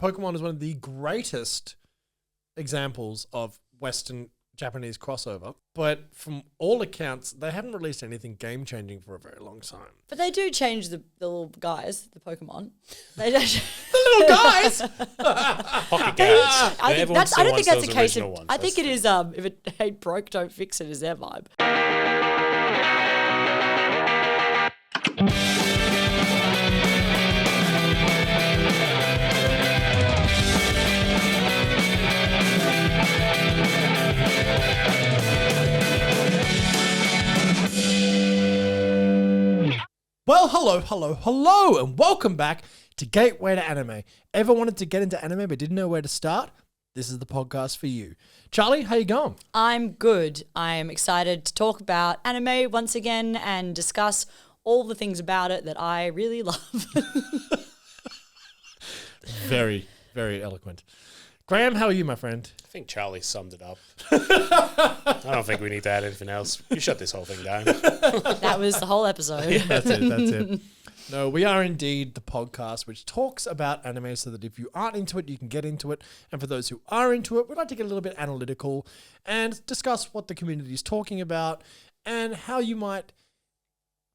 Pokemon is one of the greatest examples of Western Japanese crossover, but from all accounts, they haven't released anything game-changing for a very long time. But they do change the little guys, the Pokemon. They don't. The little guys! Pocket guys. I don't think that's the case. I think it is, if it ain't broke, don't fix it is their vibe. Well, hello, and welcome back to Gateway to Anime. Ever wanted to get into anime but didn't know where to start? This is the podcast for you. Charlie, how you going? I'm good. I'm excited to talk about anime once again and discuss all the things about it that I really love. Very, very eloquent. Graham, how are you, my friend? I think Charlie summed it up. I don't think we need to add anything else. You shut this whole thing down. That was the whole episode. Yeah, that's it. No, we are indeed the podcast which talks about anime so that if you aren't into it, you can get into it. And for those who are into it, we'd like to get a little bit analytical and discuss what the community is talking about and how you might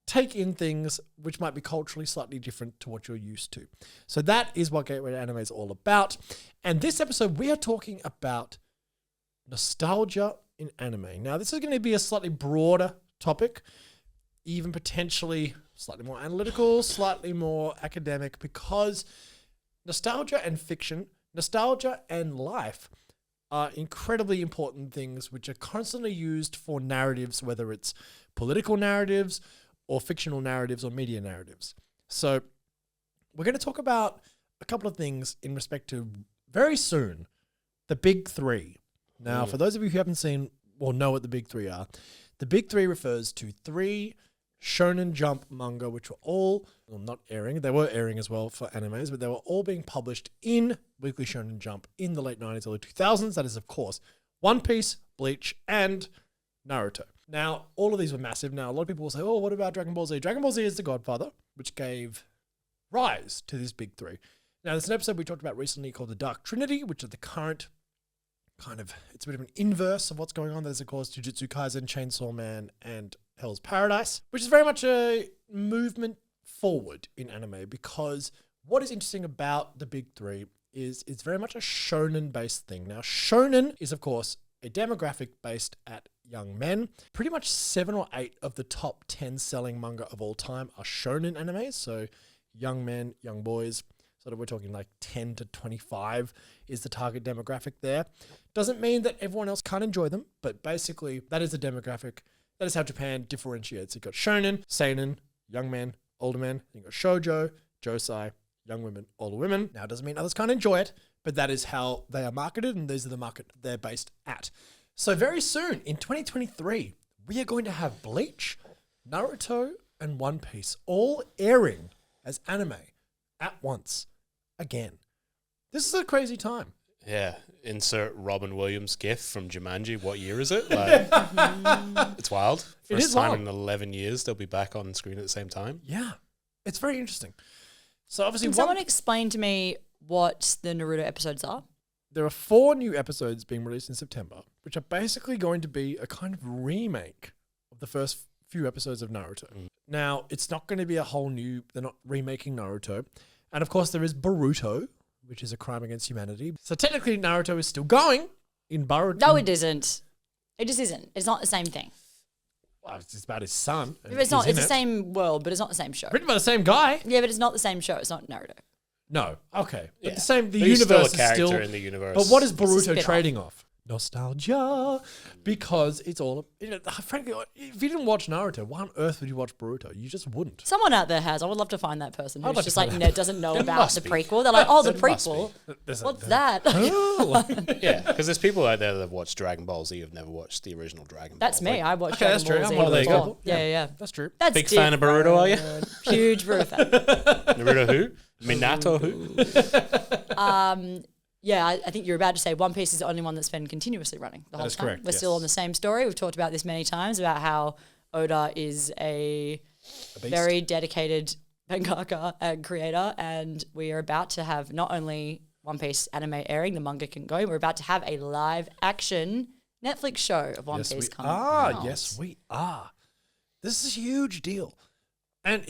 take in things which might be culturally slightly different to what you're used to. So that is what Gateway to Anime is all about. And this episode, we are talking about nostalgia in anime. Now, this is going to be a slightly broader topic, even potentially slightly more analytical, slightly more academic, because nostalgia and fiction, nostalgia and life are incredibly important things which are constantly used for narratives, whether it's political narratives or fictional narratives or media narratives. So we're going to talk about a couple of things in respect to, very soon, the big three. Now, for those of you who haven't seen or know what the big three are, the big three refers to 3 Shonen Jump manga, which were all, well, not airing, they were airing as well for animes, but they were all being published in Weekly Shonen Jump in the late 90s, early 2000s. That is, of course, One Piece, Bleach, and Naruto. Now, all of these were massive. Now, a lot of people will say, oh, what about Dragon Ball Z? Dragon Ball Z is the godfather, which gave rise to this big three. Now, there's an episode we talked about recently called The Dark Trinity, which is the current kind of, it's a bit of an inverse of what's going on. There's, of course, Jujutsu Kaisen, Chainsaw Man, and Hell's Paradise, which is very much a movement forward in anime, because what is interesting about the big three is it's very much a shonen-based thing. Now, shonen is, of course, a demographic based at young men. Pretty much 7 or 8 of the top 10 selling manga of all time are shonen animes. So young men, young boys, sort of we're talking like 10 to 25 is the target demographic there. Doesn't mean that everyone else can't enjoy them, but basically that is the demographic. That is how Japan differentiates. You've got shonen, seinen, young men, older men. You've got shoujo, josei, young women, older women. Now, it doesn't mean others can't enjoy it, but that is how they are marketed, and these are the market they're based at. So very soon, in 2023, we are going to have Bleach, Naruto, and One Piece all airing as anime at once again. This is a crazy time. Yeah. Insert Robin Williams gif from Jumanji. What year is it? Like, it's wild. First time in 11 years they'll be back on screen at the same time. Yeah. It's very interesting. So obviously, Can someone explain to me what the Naruto episodes are? There are 4 new episodes being released in September, which are basically going to be a kind of remake of the first few episodes of Naruto. Now, it's not going to be a whole new, they're not remaking Naruto. And of course, there is Boruto, which is a crime against humanity. So technically, Naruto is still going in Boruto. No, it isn't. It just isn't. It's not the same thing. Well, it's about his son. It's not. It's the same world, but it's not the same show. Written by the same guy. Yeah, but it's not the same show. It's not Naruto. No. Okay. But Yeah. the same. The But he's universe still a character is still in the universe. But what is a Boruto spin-off. trading off? Nostalgia, because it's all. Frankly, if you didn't watch Naruto, why on earth would you watch Boruto? You just wouldn't. Someone out there has. I would love to find that person I'd who's like just to like find that. doesn't know There about must the be. prequel. They're like, oh, the There must prequel. There's a- What's that? Oh. Yeah, because there's people out there that have watched Dragon Ball Z who have never watched the original Dragon Ball. That's me. Like, I watched Okay, that's Dragon true. Ball I'm Z one of those before. people. Yeah. That's true. That's Big fan of Naruto, are you? Huge Naruto fan. Naruto who? Minato who? Yeah, I think you're about to say One Piece is the only one that's been continuously running the whole is time. correct, We're still yes. on the same story. We've talked about this many times about how Oda is a beast. very dedicated mangaka and creator, and we are about to have not only One Piece anime airing, the manga can go. We're about to have a live action Netflix show of One Piece coming out. Yes, we are. This is a huge deal. And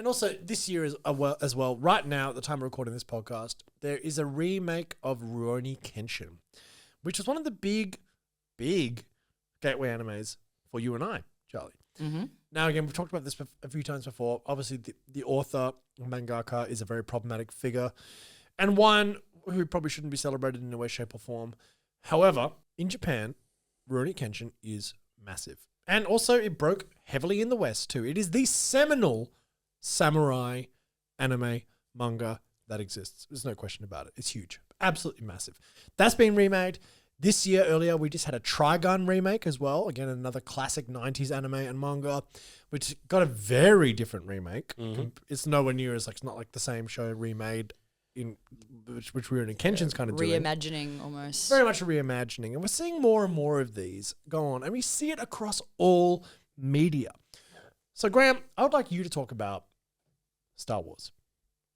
also this year as well, right now at the time of recording this podcast, there is a remake of Rurouni Kenshin, which is one of the big gateway animes for you and I, Charlie. Mm-hmm. Now, again, we've talked about this a few times before. Obviously, the author, mangaka, is a very problematic figure and one who probably shouldn't be celebrated in a way, shape, or form. However, in Japan, Rurouni Kenshin is massive. And also, it broke heavily in the West, too. It is the seminal samurai anime manga that exists. There's no question about it. It's huge. Absolutely massive. That's been remade. This year, earlier, we just had a Trigun remake as well. Again, another classic 90s anime and manga, which got a very different remake. Mm-hmm. It's nowhere near as, it's not like the same show remade in which Rurouni Kenshin's kind of doing. Reimagining almost. Very much a reimagining. And we're seeing more and more of these go on. And we see it across all media. So, Graham, I would like you to talk about Star Wars.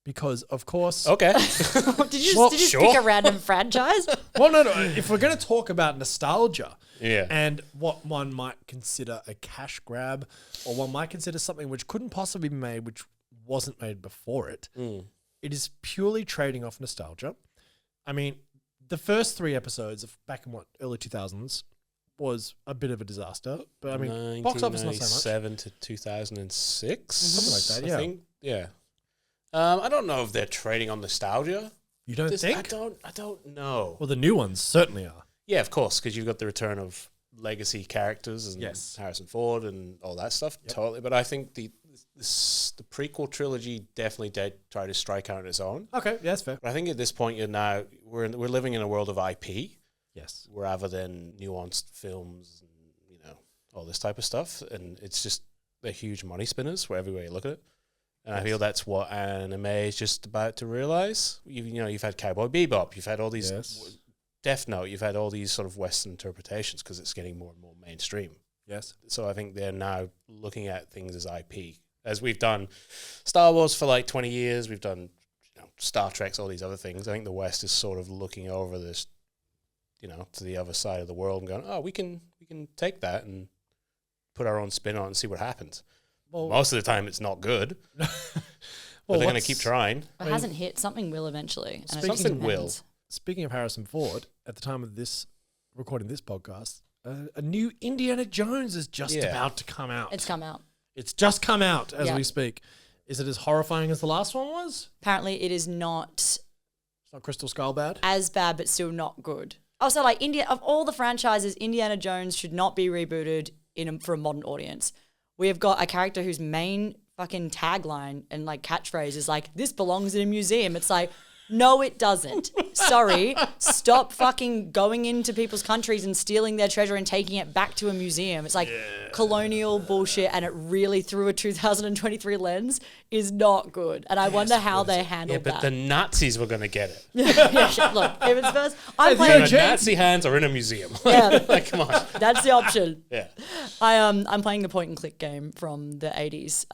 Because, of course... Okay. Did you just pick a random franchise? Well, no. If we're going to talk about nostalgia yeah, and what one might consider a cash grab or one might consider something which couldn't possibly be made, which wasn't made before it, it is purely trading off nostalgia. I mean, the first 3 episodes of back in early 2000s was a bit of a disaster. But, I mean, box office not so much. 1997 to 2006? Something like that, yeah. I think, yeah. I don't know if they're trading on nostalgia. You don't think? I don't know. Well, the new ones certainly are. Yeah, of course, because you've got the return of legacy characters and Harrison Ford and all that stuff. Yep. Totally. But I think the prequel trilogy definitely did try to strike out on its own. Okay, yeah, that's fair. But I think at this point we're living in a world of IP. Yes. Rather than nuanced films and all this type of stuff, and it's just they're huge money spinners for every way you look at it. And I feel that's what anime is just about to realize. You've had Cowboy Bebop, you've had all these Death Note, you've had all these sort of Western interpretations because it's getting more and more mainstream. Yes. So I think they're now looking at things as IP. As we've done Star Wars for 20 years, we've done Star Trek, all these other things. I think the West is sort of looking over this, to the other side of the world and going, oh, we can take that and put our own spin on it and see what happens. Well, most of the time, it's not good. But they're going to keep trying. It hasn't hit. Something will eventually. And something will. Speaking of Harrison Ford, at the time of recording this podcast, a new Indiana Jones is just about to come out. It's come out. It's just come out as we speak. Is it as horrifying as the last one was? Apparently, it is not. It's not Crystal Skull bad? As bad, but still not good. Also, of all the franchises, Indiana Jones should not be rebooted for a modern audience. We have got a character whose main fucking tagline and catchphrase is this belongs in a museum. It's no, it doesn't. Sorry. Stop fucking going into people's countries and stealing their treasure and taking it back to a museum. It's colonial bullshit, and it really, through a 2023 lens, is not good. And I wonder how they handled that. Yeah, but the Nazis were going to get it. Look, if it's first, I'm playing... The Nazi hands are in a museum. Yeah. Come on. That's the option. Yeah. I'm playing the point-and-click game from the 80s.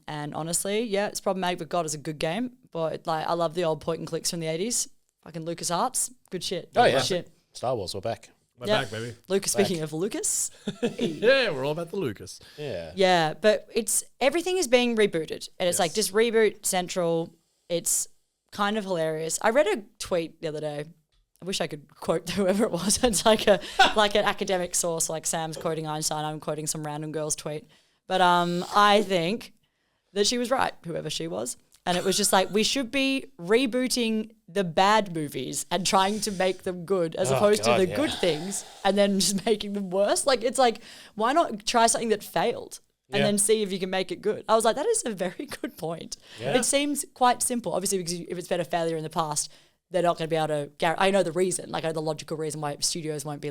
And honestly, it's problematic, but God, it's a good game. But I love the old point and clicks from the 80s. Fucking LucasArts. Good shit. Oh, yeah. Good shit. Star Wars, we're back. We're back, baby. Lucas, speaking of Lucas. Yeah, we're all about the Lucas. Yeah. Yeah, but everything is being rebooted. And it's just reboot central. It's kind of hilarious. I read a tweet the other day. I wish I could quote whoever it was. It's like an academic source, like Sam's quoting Einstein. I'm quoting some random girl's tweet. But I think that she was right, whoever she was. And it was just we should be rebooting the bad movies and trying to make them good as opposed to the good things and then just making them worse. Why not try something that failed and then see if you can make it good? I was that is a very good point. Yeah. It seems quite simple. Obviously, because if it's been a failure in the past, they're not going to be able to I know the reason, I know the logical reason why studios won't be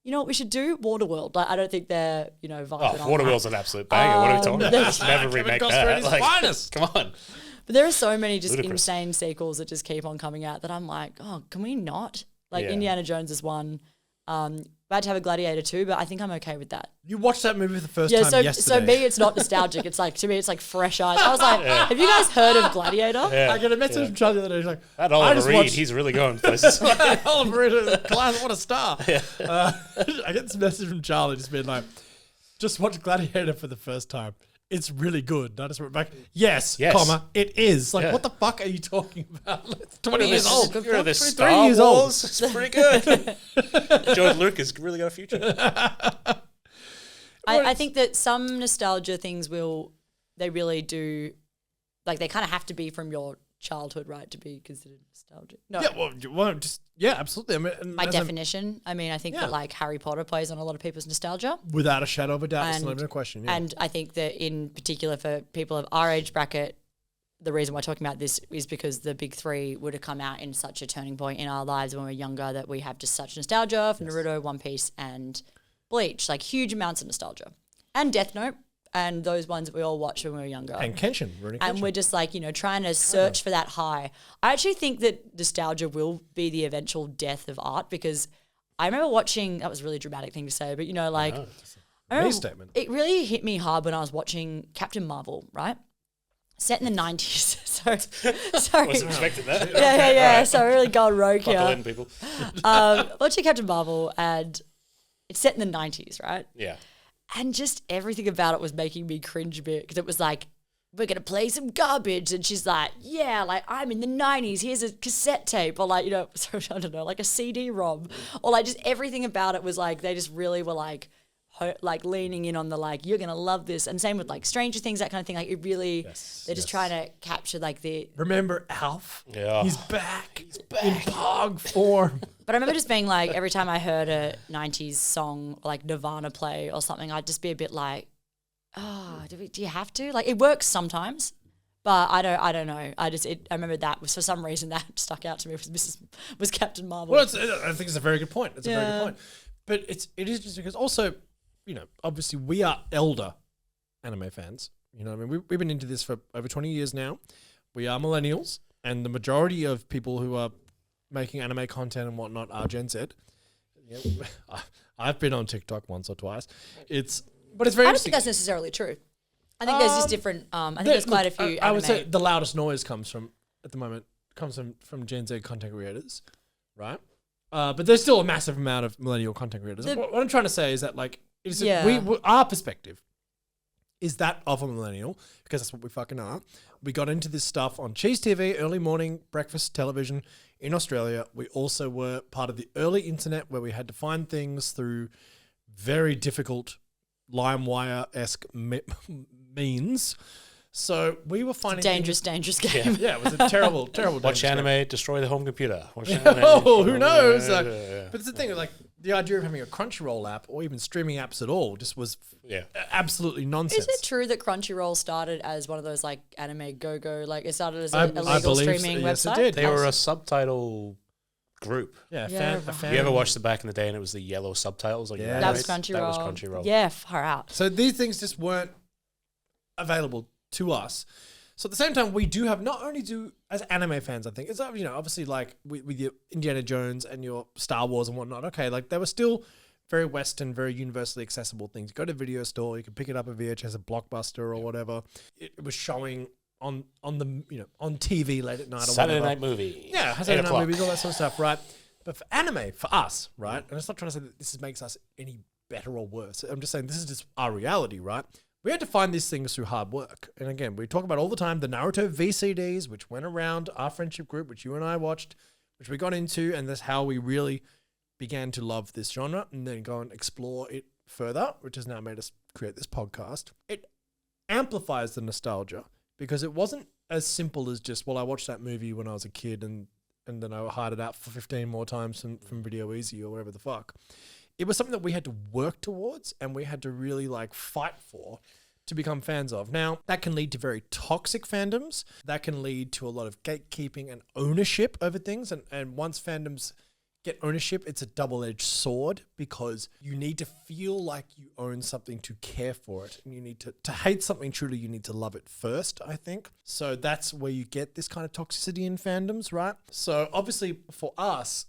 you know what we should do? Waterworld. I don't think they're, vibing on Waterworld's an absolute banger. What are we talking about? Never remake that. Finest. Come on. But there are so many just insane sequels that just keep on coming out that I'm can we not? Indiana Jones is one. About to have a Gladiator too, but I think I'm okay with that. You watched that movie for the first time yesterday. So me, it's not nostalgic. It's like, to me, it's like fresh eyes. I was like, have you guys heard of Gladiator? Yeah. I get a message from Charlie the other day. He's like, That Oliver Reed, he's really going places. Oliver Reed, class, what a star. Yeah. I get this message from Charlie just being like, just watch Gladiator for the first time. It's really good. And I just went back, yes, comma, it is. Like, what the fuck are you talking about? Like, 20 years old. You're the 23 Star years Wars. It's pretty good. George Lucas really got a future. I think that some nostalgia things they really do, like they kind of have to be from your childhood, right, to be considered nostalgic. No. Yeah, absolutely. I mean, By definition, I think that like Harry Potter plays on a lot of people's nostalgia. Without a shadow of a doubt, it's not even a question. Yeah. And I think that in particular for people of our age bracket, the reason we're talking about this is because the big three would have come out in such a turning point in our lives when we were younger that we have just such nostalgia for Naruto, One Piece, and Bleach, like huge amounts of nostalgia. And Death Note. And those ones that we all watched when we were younger. And Kenshin. And we're just like, trying to search for that high. I actually think that nostalgia will be the eventual death of art because I remember watching, that was a really dramatic thing to say, but Statement. It really hit me hard when I was watching Captain Marvel, right? Set in the 90s. Sorry. Wasn't expecting that. Yeah. Right. So I really going rogue here. Buckle in, people. Watching Captain Marvel and it's set in the 90s, right? Yeah. And just everything about it was making me cringe a bit because it was like, we're going to play some garbage. And she's like, yeah, like I'm in the 90s. Here's a cassette tape or like, I don't know, like a CD-ROM or like just everything about it was like, they just really were like leaning in on the like, you're going to love this. And same with like Stranger Things, that kind of thing. Like it really, they're just trying to capture like the... Remember Alf? Yeah. He's back. In Pog form. But I remember just being like, every time I heard a 90s song, like Nirvana play or something, I'd just be a bit like, oh, do you have to? Like, it works sometimes, but I don't know. I remember that was for some reason that stuck out to me was Captain Marvel. Well, I think it's a very good point. It's a very good point. But it is just because also, obviously we are elder anime fans. We've been into this for over 20 years now. We are millennials, and the majority of people who are making anime content and whatnot are Gen Z. I've been on TikTok once or twice. But it's very. I don't think that's necessarily true. I think there's just different. I think there's quite a few. I would say the loudest noise comes from Gen Z content creators, right? But there's still a massive amount of millennial content creators. What I'm trying to say is that our perspective is that of a millennial because that's what we fucking are. We got into this stuff on Cheese TV, early morning breakfast television in Australia. We also were part of the early internet where we had to find things through very difficult LimeWire-esque means. So we were finding dangerous game. Yeah, it was a terrible. Watch anime, game. Destroy the home computer. Who knows? But it's the thing, like the idea of having a Crunchyroll app or even streaming apps at all just was absolutely nonsense. Is it true that Crunchyroll started as one of those like anime go-go, like it started as a legal streaming website? Yes, it did. They were a subtitle group. Yeah, You ever watched it back in the day and it was the yellow subtitles? Like that was Crunchyroll. Yeah, far out. So these things just weren't available to us. So at the same time, we do have not only as anime fans, I think it's obviously like with your Indiana Jones and your Star Wars and whatnot. Okay, like they were still very Western, very universally accessible things. You go to a video store, you can pick it up a VHS, a Blockbuster or whatever. It was showing on the on TV late at night or Saturday whatever. night movie. Yeah, Saturday night movies, all that sort of stuff, right? But for anime, for us, right? And it's not trying to say that this makes us any better or worse. I'm just saying this is just our reality, right? We had to find these things through hard work. And again, we talk about all the time the Naruto VCDs, which went around our friendship group, which you and I watched, which we got into, and that's how we really began to love this genre and then go and explore it further, which has now made us create this podcast. It amplifies the nostalgia because it wasn't as simple as just, well, I watched that movie when I was a kid and then I hired it out for 15 more times from Video Easy or whatever the fuck. It was something that we had to work towards and we had to really like fight for to become fans of. Now, that can lead to very toxic fandoms. That can lead to a lot of gatekeeping and ownership over things. And once fandoms get ownership, it's a double-edged sword because you need to feel like you own something to care for it. And you need to hate something truly, you need to love it first, I think. So that's where you get this kind of toxicity in fandoms, right? So obviously for us,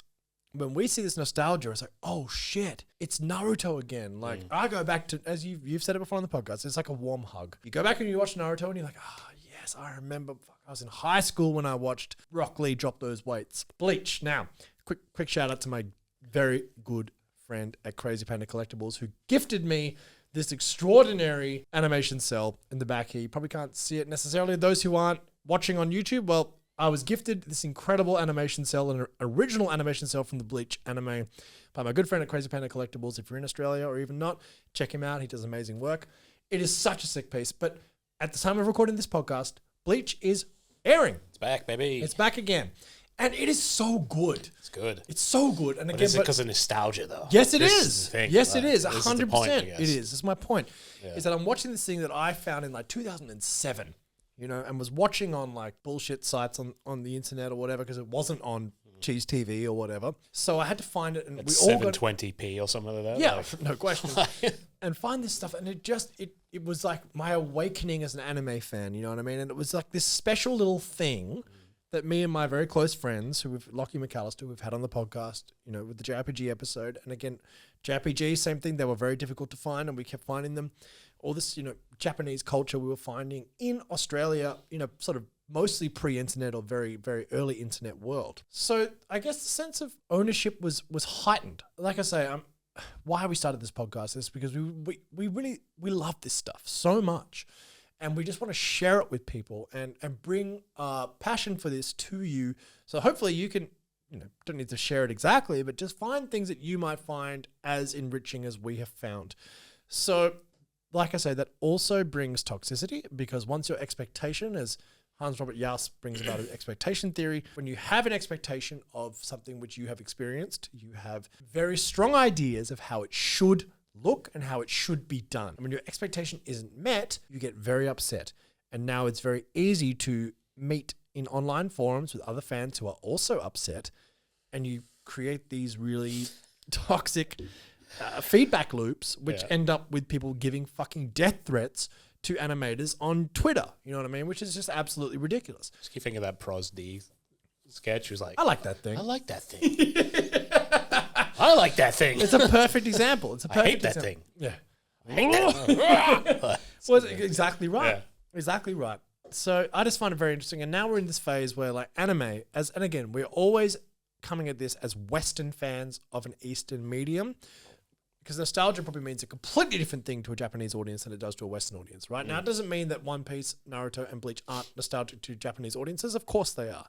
when we see this nostalgia, it's like, oh shit, it's Naruto again. Like I go back to, as you've said it before on the podcast, it's like a warm hug. You go back and you watch Naruto and you're like, ah, yes, I remember. I was in high school when I watched Rock Lee drop those weights. Bleach. Now, quick shout out to my very good friend at Crazy Panda Collectibles who gifted me this extraordinary animation cell in the back here. You probably can't see it necessarily. Those who aren't watching on YouTube, well, I was gifted this incredible animation cell, an original animation cell from the Bleach anime by my good friend at Crazy Panda Collectibles. If you're in Australia or even not, check him out. He does amazing work. It is such a sick piece. But at the time of recording this podcast, Bleach is airing. It's back, baby. It's back again. And it is so good. It's good. It's so good. And But again, is it because of nostalgia, though? yes, it This is. the thing, Yes, right? it is. This the point, I 100%. guess. It is. That's my point. Is that I'm watching this thing that I found in like 2007, and was watching on like bullshit sites on the internet or whatever because it wasn't on Cheese TV or whatever. So I had to find it, and It's we all got 720p or something like that. yeah, Like, no question. And find this stuff, and it was like my awakening as an anime fan. You know what I mean? And it was like this special little thing that me and my very close friends, Lockie McAllister, who we've had on the podcast, with the JRPG episode, and again, JRPG, same thing. They were very difficult to find, and we kept finding them. All this, Japanese culture we were finding in Australia, sort of mostly pre-internet or very, very early internet world. So I guess the sense of ownership was heightened. Like I say, why we started this podcast is because we really love this stuff so much. And we just want to share it with people and bring passion for this to you. So hopefully you can, don't need to share it exactly, but just find things that you might find as enriching as we have found. So like I say, that also brings toxicity because once your expectation, as Hans Robert Jauss brings about an expectation theory, when you have an expectation of something which you have experienced, you have very strong ideas of how it should look and how it should be done. And when your expectation isn't met, you get very upset. And now it's very easy to meet in online forums with other fans who are also upset, and you create these really toxic feedback loops, which end up with people giving fucking death threats to animators on Twitter. You know what I mean? Which is just absolutely ridiculous. just keep thinking of that Pros D sketch. He was like, I like that thing. I like that thing. I like that thing. It's a perfect example. It's a I perfect hate that example. thing. Yeah. I hate that. Well, exactly right. Yeah. Exactly right. So I just find it very interesting. And now we're in this phase where like anime, and again, we're always coming at this as Western fans of an Eastern medium, because nostalgia probably means a completely different thing to a Japanese audience than it does to a Western audience, right? Now, it doesn't mean that One Piece, Naruto, and Bleach aren't nostalgic to Japanese audiences. Of course they are.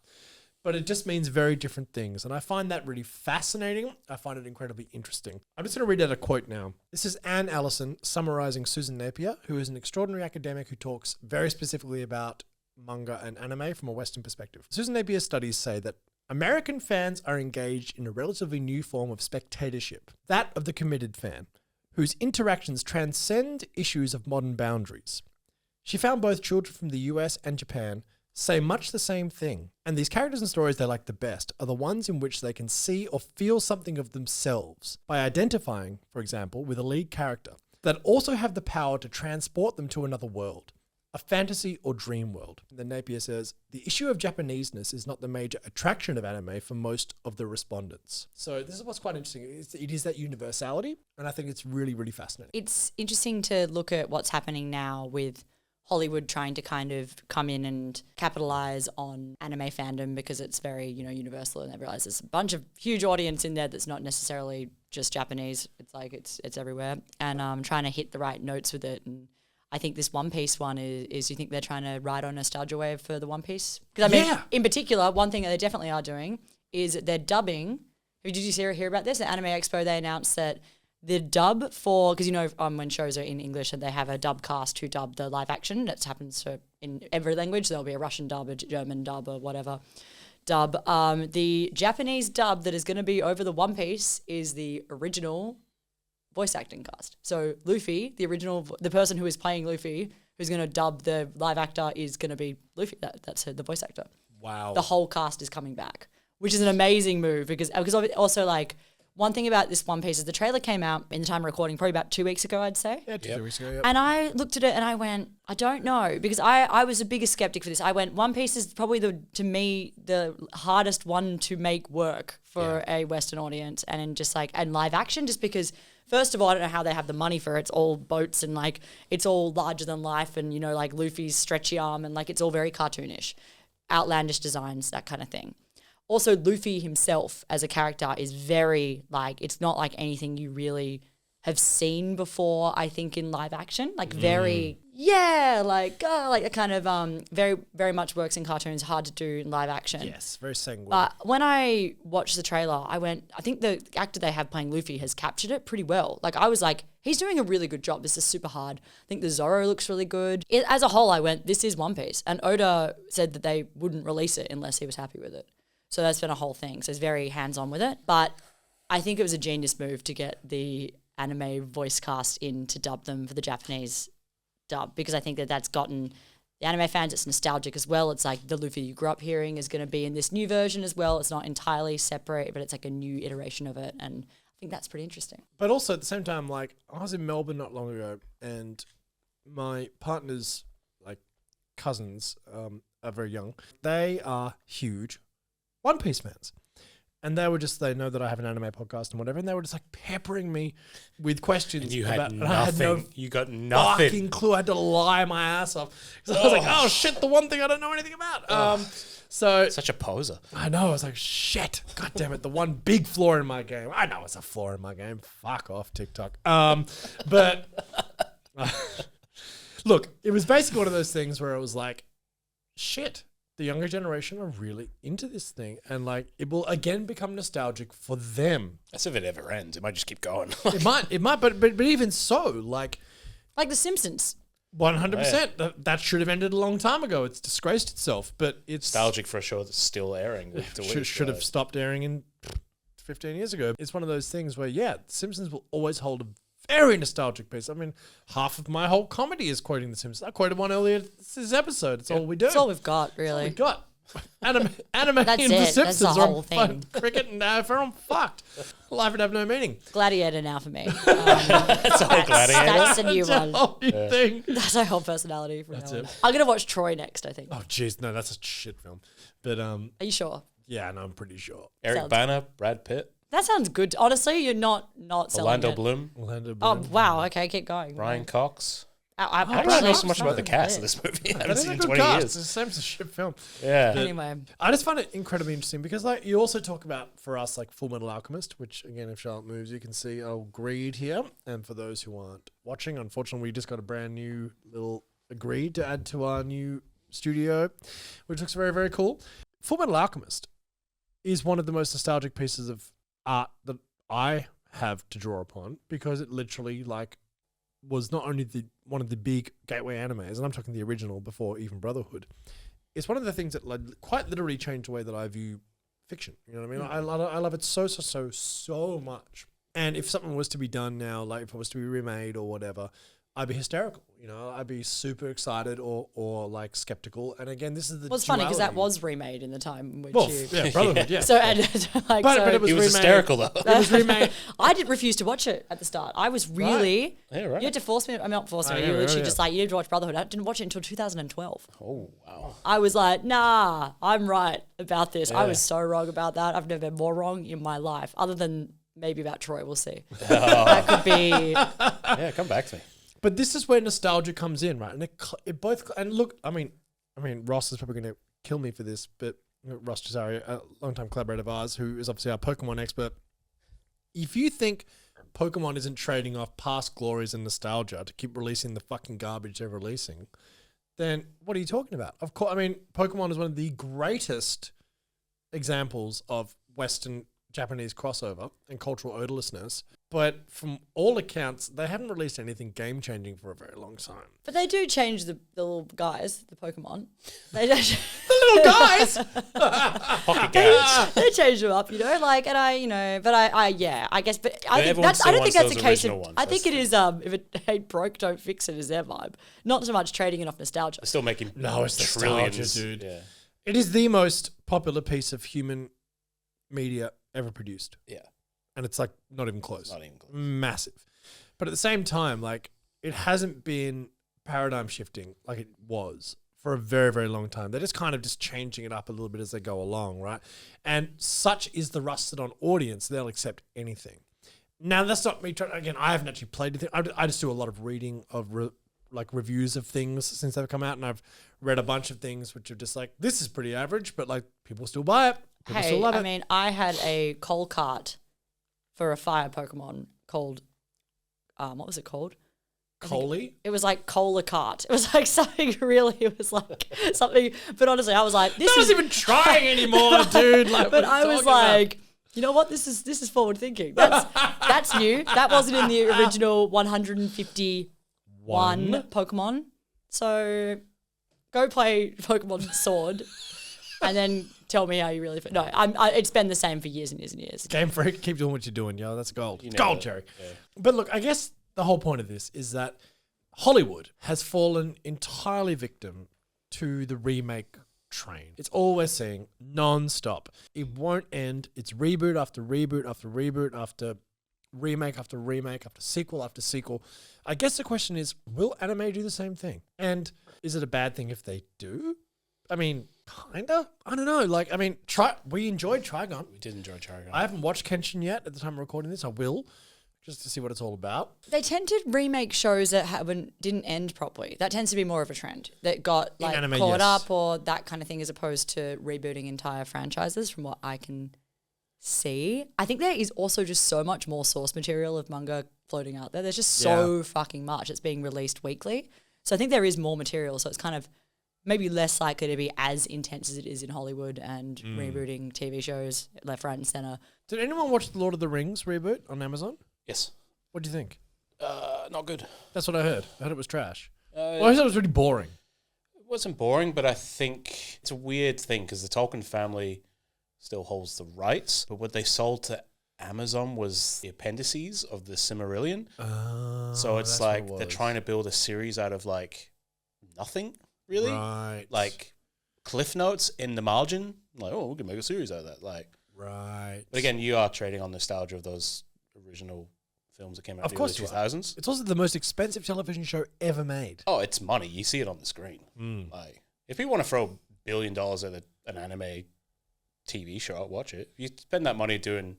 But it just means very different things. And I find that really fascinating. I find it incredibly interesting. I'm just going to read out a quote now. This is Anne Allison summarizing Susan Napier, who is an extraordinary academic who talks very specifically about manga and anime from a Western perspective. Susan Napier's studies say that American fans are engaged in a relatively new form of spectatorship, that of the committed fan, whose interactions transcend issues of modern boundaries. She found both children from the US and Japan say much the same thing, and these characters and stories they like the best are the ones in which they can see or feel something of themselves by identifying, for example, with a lead character, that also have the power to transport them to another world, a fantasy or dream world. Then Napier says, the issue of Japaneseness is not the major attraction of anime for most of the respondents. So this is what's quite interesting. It is that universality, and I think it's really, really fascinating. It's interesting to look at what's happening now with Hollywood trying to kind of come in and capitalize on anime fandom because it's very, universal, and they realize there's a bunch of huge audience in there that's not necessarily just Japanese. It's like it's everywhere, and trying to hit the right notes with it. And I think this One Piece one is you think they're trying to ride on nostalgia wave for the One Piece? Because in particular, one thing that they definitely are doing is they're dubbing. Did you hear about this? At Anime Expo, they announced that the dub for, because when shows are in English and they have a dub cast who dub the live action, that happens in every language. There'll be a Russian dub, a German dub, or whatever dub. The Japanese dub that is going to be over the One Piece is the original voice acting cast. So Luffy, the person who is playing Luffy, who's going to dub the live actor, is going to be Luffy. That's the voice actor. Wow. The whole cast is coming back, which is an amazing move because also like, one thing about this One Piece is the trailer came out in the time of recording probably about 2 weeks ago, I'd say. Yeah, 2 weeks ago. Yep. And I looked at it and I went, I don't know, because I was a bigger skeptic for this. I went, One Piece is probably to me the hardest one to make work for a Western audience, and and live action, just because first of all, I don't know how they have the money for it. It's all boats and like it's all larger than life, and like Luffy's stretchy arm, and like it's all very cartoonish, outlandish designs, that kind of thing. Also, Luffy himself as a character is very, like, it's not like anything you really have seen before, I think, in live action. Like, very, like a kind of very, very much works in cartoons, hard to do in live action. Yes, very sanguine. But when I watched the trailer, I think the actor they have playing Luffy has captured it pretty well. Like, I was like, he's doing a really good job. This is super hard. I think the Zoro looks really good. As a whole, I went, this is One Piece. And Oda said that they wouldn't release it unless he was happy with it. So that's been a whole thing. So he's very hands-on with it. But I think it was a genius move to get the anime voice cast in to dub them for the Japanese dub, because I think that's gotten the anime fans, it's nostalgic as well. It's like the Luffy you grew up hearing is going to be in this new version as well. It's not entirely separate, but it's like a new iteration of it. And I think that's pretty interesting. But also at the same time, like, I was in Melbourne not long ago, and my partner's like cousins are very young. They are huge One Piece fans. And they know that I have an anime podcast and whatever, and they were just like peppering me with questions. And you had nothing. I had no you got nothing. Fucking clue. I had to lie my ass off. Because I was like, oh shit, the one thing I don't know anything about. So Such a poser. I know. I was like, shit. God damn it. The one big flaw in my game. I know it's a flaw in my game. Fuck off, TikTok. But look, it was basically one of those things where it was like, shit. The younger generation are really into this thing, and like it will again become nostalgic for them. As if it ever ends. It might just keep going. It might, but even so, like The Simpsons. 100%. That should have ended a long time ago. It's disgraced itself, but it's nostalgic for a show that's still airing. Should have stopped airing in 15 years ago. It's one of those things where, The Simpsons will always hold a very nostalgic piece. I mean, half of my whole comedy is quoting The Simpsons. I quoted one earlier this episode. It's all we do. That's all we've got, really. We got anime and That's The it. Simpsons That's the are whole on thing. cricket and everyone fucked. Life would have no meaning. Gladiator now for me. That's a whole Gladiator. That's a new That's a one. whole new thing. That's our whole personality from That's now on. it. I'm going to watch Troy next, I think. Oh, jeez. No, that's a shit film. But, Are you sure? yeah, no, I'm pretty sure. Eric Sounds- Bana, Brad Pitt, That sounds good. Honestly, you're not selling Orlando it. Bloom, Orlando Oh, Bloom. wow. Okay, keep going. Ryan Cox. I I don't know so much about the cast of this movie. I haven't It's seen a in good 20 cast. years. It's the same as a shit film. Yeah. Anyway, I just find it incredibly interesting because, like, you also talk about, for us, like Fullmetal Alchemist, which, again, if Charlotte moves, you can see I'll greed here. And for those who aren't watching, unfortunately, we just got a brand new little greed to add to our new studio, which looks very, very cool. Fullmetal Alchemist is one of the most nostalgic pieces of art that I have to draw upon, because it literally, like, was not only one of the big gateway animes, and I'm talking the original before even Brotherhood. It's one of the things that quite literally changed the way that I view fiction. You know what I mean? I love it so much. And if something was to be done now, like if it was to be remade or whatever, I'd be hysterical. You know, I'd be super excited or like skeptical. And again, this is the well, it's funny because that duality. was remade in the time in which Well, you. yeah, Brotherhood, yeah. So, and, like, But it was He was remade. hysterical, though. It was remade. I did refuse to watch it at the start. I was really. Yeah, right. You had to force me. I mean, not force me. Oh, You yeah, literally yeah. just like you had to watch Brotherhood. I didn't watch it until 2012. Oh, wow. I was like, nah, I'm right about this. I Yeah. was so wrong about that. I've never been more wrong in my life, other than maybe about Troy. We'll see. Oh. That could be. Yeah, come back to me. But this is where nostalgia comes in, right? And it both, and look, I mean, Ross is probably going to kill me for this, but Ross Cesare, a longtime collaborator of ours, who is obviously our Pokemon expert. If you think Pokemon isn't trading off past glories and nostalgia to keep releasing the fucking garbage they're releasing, then what are you talking about? Of course, I mean, Pokemon is one of the greatest examples of Western Japanese crossover and cultural odorlessness. But from all accounts, they haven't released anything game-changing for a very long time. But they do change the little guys, the Pokemon. They do. Little guys! Pocket guys. They change them up, you know, like, and I guess, but I think everyone that's, still I don't think wants that's a those case of, original ones, I think that's it is, if it ain't broke, don't fix it is their vibe. Not so much trading it off nostalgia. They're still making No, it's nostalgia, trillions. dude. Yeah. It is the most popular piece of human media ever produced. Yeah. and it's like not even close. Not even close. Massive. But at the same time, like it hasn't been paradigm shifting like it was for a very, very long time. They're just kind of just changing it up a little bit as they go along, right? And such is the rusted on audience, they'll accept anything. Now, that's not me trying, again, I haven't actually played anything. I just do a lot of reading of reviews of things since they've come out, and I've read a bunch of things which are just like, this is pretty average, but like people still buy it. People still love it. I mean, I had a coal cart for a fire Pokemon called, what was it called? Coley? It was like Cola Cart. It was like something really, it was like something, but honestly, I was like, this is... not even trying anymore, dude. Like, but I was like, you know what? This is forward thinking. That's new. That wasn't in the original 151 Pokemon. So go play Pokemon Sword and then tell me how you really feel. No, it's been the same for years and years and years. Game Freak, keep doing what you're doing, yo. That's gold. You know gold, that. Jerry. Yeah. But look, I guess the whole point of this is that Hollywood has fallen entirely victim to the remake train. It's all we're seeing non-stop. It won't end. It's reboot after reboot after reboot after remake after remake after sequel. I guess the question is, will anime do the same thing? And is it a bad thing if they do? I mean, kinda. I don't know. Like, I mean, we enjoyed Trigon. We did enjoy Trigon. I haven't watched Kenshin yet at the time of recording this. I will, just to see what it's all about. They tend to remake shows that didn't end properly. That tends to be more of a trend that got like anime, caught yes. up or that kind of thing, as opposed to rebooting entire franchises. From what I can see, I think there is also just so much more source material of manga floating out there. There's just so fucking much. It's being released weekly, so I think there is more material. So it's kind of maybe less likely to be as intense as it is in Hollywood and rebooting TV shows left, right, and center. Did anyone watch the Lord of the Rings reboot on Amazon? Yes. What do you think? Not good. That's what I heard. I heard it was trash. Well, I heard it was really boring. It wasn't boring, but I think it's a weird thing because the Tolkien family still holds the rights, but what they sold to Amazon was the appendices of the Silmarillion. So it's like they're trying to build a series out of like nothing, really. Right. Like cliff notes in the margin. Like, oh, we can make a series out of that. Like, right. But again, you are trading on nostalgia of those original films that came out in the early 2000s. It's also the most expensive television show ever made. Oh, it's money. You see it on the screen. Like, if people want to throw $1 billion at an anime TV show, I'll watch it. If you spend that money doing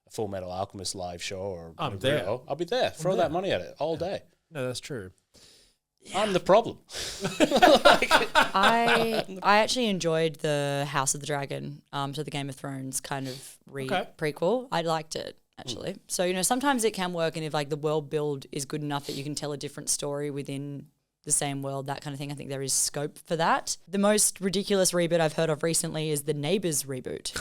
a Fullmetal Alchemist live show or I'm Naruto, there. I'll be there. Throw that money at it all day. No, that's true. I'm the problem. I actually enjoyed the House of the Dragon, so the Game of Thrones kind of prequel. I liked it, actually. So, you know, sometimes it can work, and if like the world build is good enough that you can tell a different story within the same world, that kind of thing, I think there is scope for that. The most ridiculous reboot I've heard of recently is the Neighbours reboot.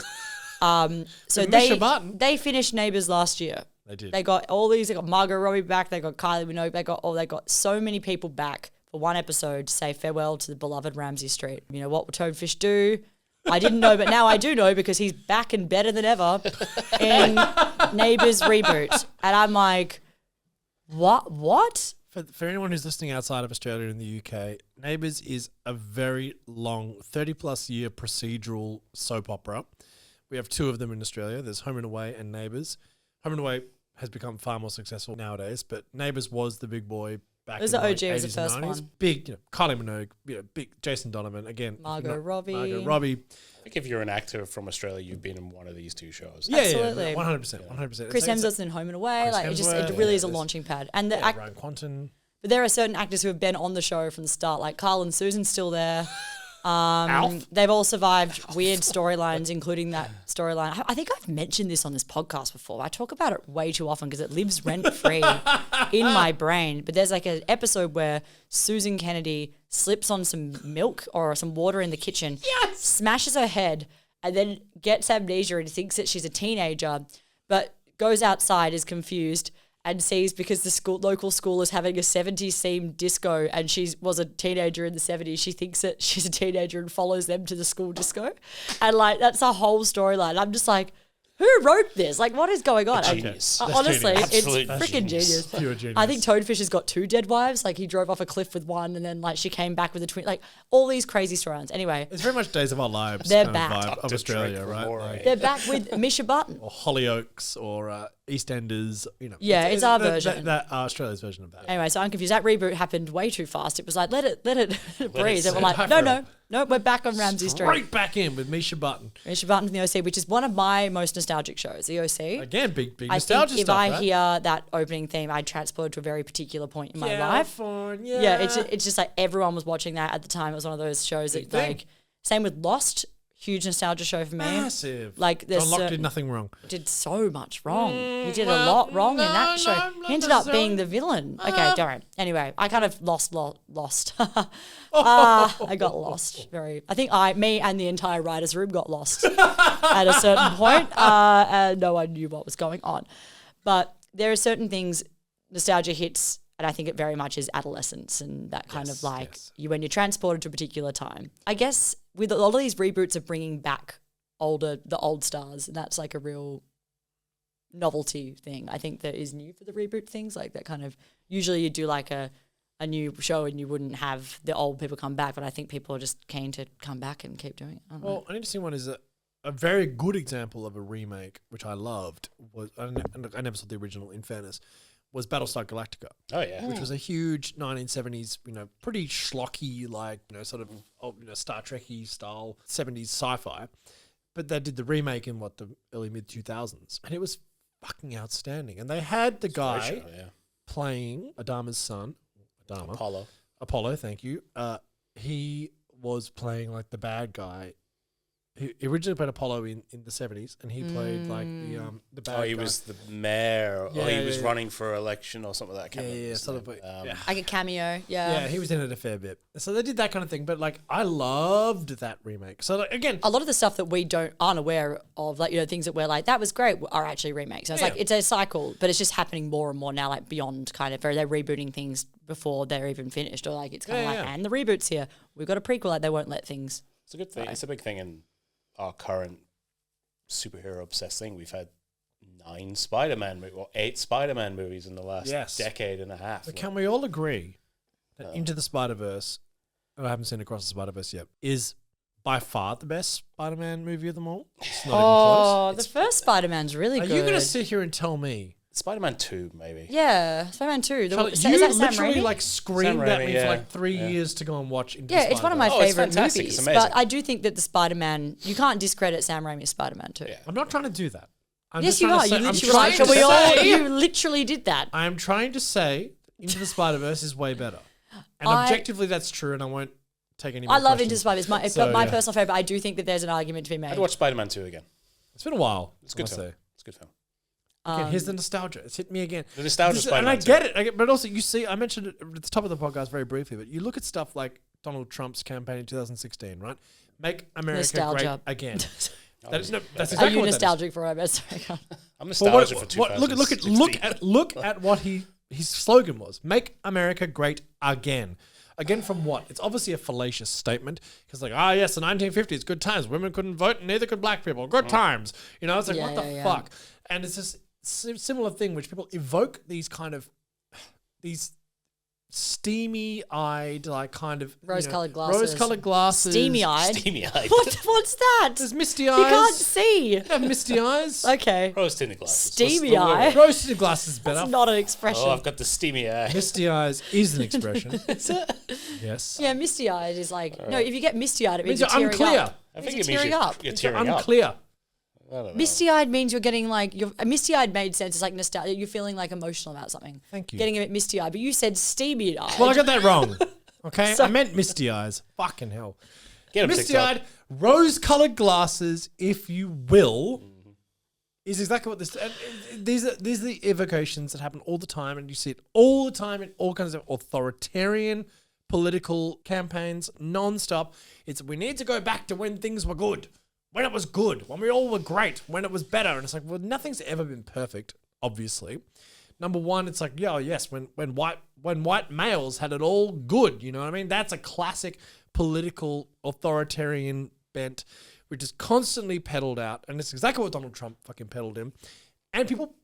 So they finished Neighbours last year. They did. They got all these. They got Margot Robbie back. They got Kylie Minogue. They got so many people back for one episode to say farewell to the beloved Ramsay Street. You know what will Toadfish do? I didn't know, but now I do know because he's back and better than ever in Neighbours reboot. And I'm like, what? For anyone who's listening outside of Australia and the UK, Neighbours is a very long, 30-plus year procedural soap opera. We have two of them in Australia. There's Home and Away and Neighbours. Home and Away has become far more successful nowadays, but Neighbours was the big boy back in the OG like, was the 80s first and 90s. one. Big, you know, Kylie Minogue, you know, big Jason Donovan, again. Margot Robbie. I think if you're an actor from Australia, you've been in one of these two shows. Yeah, Absolutely. 100%. Chris Hemsworth's in Home and Away. It really is a launching pad. And Ryan Quanten. But there are certain actors who have been on the show from the start, like Carl and Susan's still there. Alf. They've all survived weird storylines, including that storyline. I think I've mentioned this on this podcast before. I talk about it way too often because it lives rent-free in my brain. But there's like an episode where Susan Kennedy slips on some milk or some water in the kitchen, smashes her head, and then gets amnesia and thinks that she's a teenager, but goes outside, is confused, and sees because the local school is having a 70s themed disco and she was a teenager in the 70s, she thinks that she's a teenager and follows them to the school disco. And like, that's a whole storyline. I'm just like, who wrote this? Like, what is going on? Genius. Honestly, genius. it's Absolute freaking genius. Pure genius. I think Toadfish has got 2 dead wives. Like, he drove off a cliff with one and then like she came back with a twin. Like, all these crazy storylines. Anyway, It's very much Days of Our Lives They're kind back. of vibe of Dr. Australia, Drake right? Moray. Like, they're back with Misha Button. or Hollyoaks or EastEnders, Yeah, it's our that- version. That Australia's version of that. Anyway, so I'm confused. That reboot happened way too fast. It was like, let it breathe. And we're sit like, back no, we're back on Ramsay Street. Right back in with Misha Button. Misha Barton from the OC, which is one of my most nostalgic shows, the OC. Again, big I nostalgia think if stuff, I right? hear that opening theme, I transport to a very particular point in my life. California. Yeah, it's just like everyone was watching that at the time. It was one of those shows Big that thing. like, same with Lost, huge nostalgia show for me. Massive. Like there's John Locke did certain- nothing wrong. did so much wrong. He did a well, lot wrong in no, that show. not He ended up necessarily. being the villain. Okay, don't. Anyway, I kind of lost. I got lost. I think me and the entire writers' room got lost at a certain point. And no one knew what was going on. But there are certain things, nostalgia hits, and I think it very much is adolescence and that kind of like when you're transported to a particular time. I guess with a lot of these reboots of bringing back the old stars, and that's like a real novelty thing. I think that is new for the reboot things, like that kind of, usually you do like a new show and you wouldn't have the old people come back, but I think people are just keen to come back and keep doing it. I don't know. Well, an interesting one is a very good example of a remake, which I loved, was I never saw the original, in fairness, was Battlestar Galactica. Oh yeah. Which was a huge 1970s, pretty schlocky, like, sort of, Star Trek-y style 70s sci-fi. But they did the remake in the early mid 2000s, and it was fucking outstanding. And they had the guy Show, yeah. playing Adama's son, Apollo, thank you. He was playing like the bad guy. He originally played Apollo in the 70s, and he played like the bad guy. Oh, he was the mayor, or he was running for election or something like that. I can't remember his sort of. name. Like a cameo, Yeah, he was in it a fair bit. So they did that kind of thing, but like I loved that remake. So like, again, a lot of the stuff that we aren't aware of, like, things that we're like, that was great, are actually remakes. So it's like, it's a cycle, but it's just happening more and more now, like beyond kind of, or they're rebooting things before they're even finished, or like, it's kind of and the reboot's here. We've got a prequel, like they won't let things. It's a good thing. It's a big thing in our current superhero obsessed thing. We've had 8 Spider-Man movies in the last decade and a half. But can we all agree that Into the Spider-Verse, and I haven't seen Across the Spider-Verse yet, is by far the best Spider-Man movie of them all? It's not even close. The first Spider-Man's really Are good. you going to sit here and tell me? Spider-Man 2, maybe. Yeah, Spider-Man 2. Charlotte, Is you that Sam literally Raimi? like screamed Sam at Raimi, me yeah. for like 3 years to go and watch Into the Yeah, it's one of my Oh, it's favorite fantastic. movies. It's amazing. But I do think that the Spider-Man, you can't discredit Sam Raimi's Spider-Man 2. Yeah. I'm not trying to do that. I'm Yes, just you trying are. to say- You I'm literally, trying to say- you literally did that. I am trying to say Into the Spider-Verse is way better. And objectively, that's true, and I won't take any more I love questions. Into the Spider-Verse. It's my personal favorite. I do think that there's an argument to be made. I'd watch Spider-Man 2 again. It's been a while. It's a good I film. say. It's a good film. Again, here's the nostalgia. It's hit me again. The nostalgia This is- Spider-Man and I 2. get it. But also, you see, I mentioned it at the top of the podcast very briefly, but you look at stuff like Donald Trump's campaign in 2016, right? Make America Nostalgia. great again. That's Are exactly you what nostalgic for it? I'm Well, nostalgic for 2016. look at what his slogan was. Make America great again. Again from what? It's obviously a fallacious statement because like, yes, the 1950s, good times. Women couldn't vote and neither could black people. Good times. It's like, what the fuck? And it's just similar thing which people evoke these kind of, these steamy-eyed, like kind of Rose-colored glasses. Rose-colored glasses. Steamy-eyed? Steamy-eyed. What's that? There's misty eyes. You can't see. You have misty eyes. Okay. Rose-tinted glasses. Steamy eye. Rose-tinted glasses is better. That's not an expression. Oh, I've got the steamy eye. Misty eyes is an expression. Yes. Yeah, misty-eyed is like, no, if you get misty-eyed, it means Means you're you're tearing unclear. up. I think Means it you're means tearing up. you're It's tearing up. unclear. I don't know. Misty-eyed means you're getting like, misty-eyed made sense. It's like nostalgia. You're feeling like emotional about something. Thank you. Getting a bit misty-eyed, but you said steamy-eyed. Well, I got that wrong. Okay? I meant misty eyes. Fucking hell. Get 'em Misty TikTok. eyed, rose colored glasses, if you will, is exactly what this. And these are the evocations that happen all the time, and you see it all the time in all kinds of authoritarian political campaigns, non-stop. It's we need to go back to when things were good, when it was good, when we all were great, when it was better. And it's like, well, nothing's ever been perfect, obviously. Number one, it's like, when white males had it all good, you know what I mean? That's a classic political authoritarian bent, which is constantly peddled out, and it's exactly what Donald Trump fucking peddled him, and people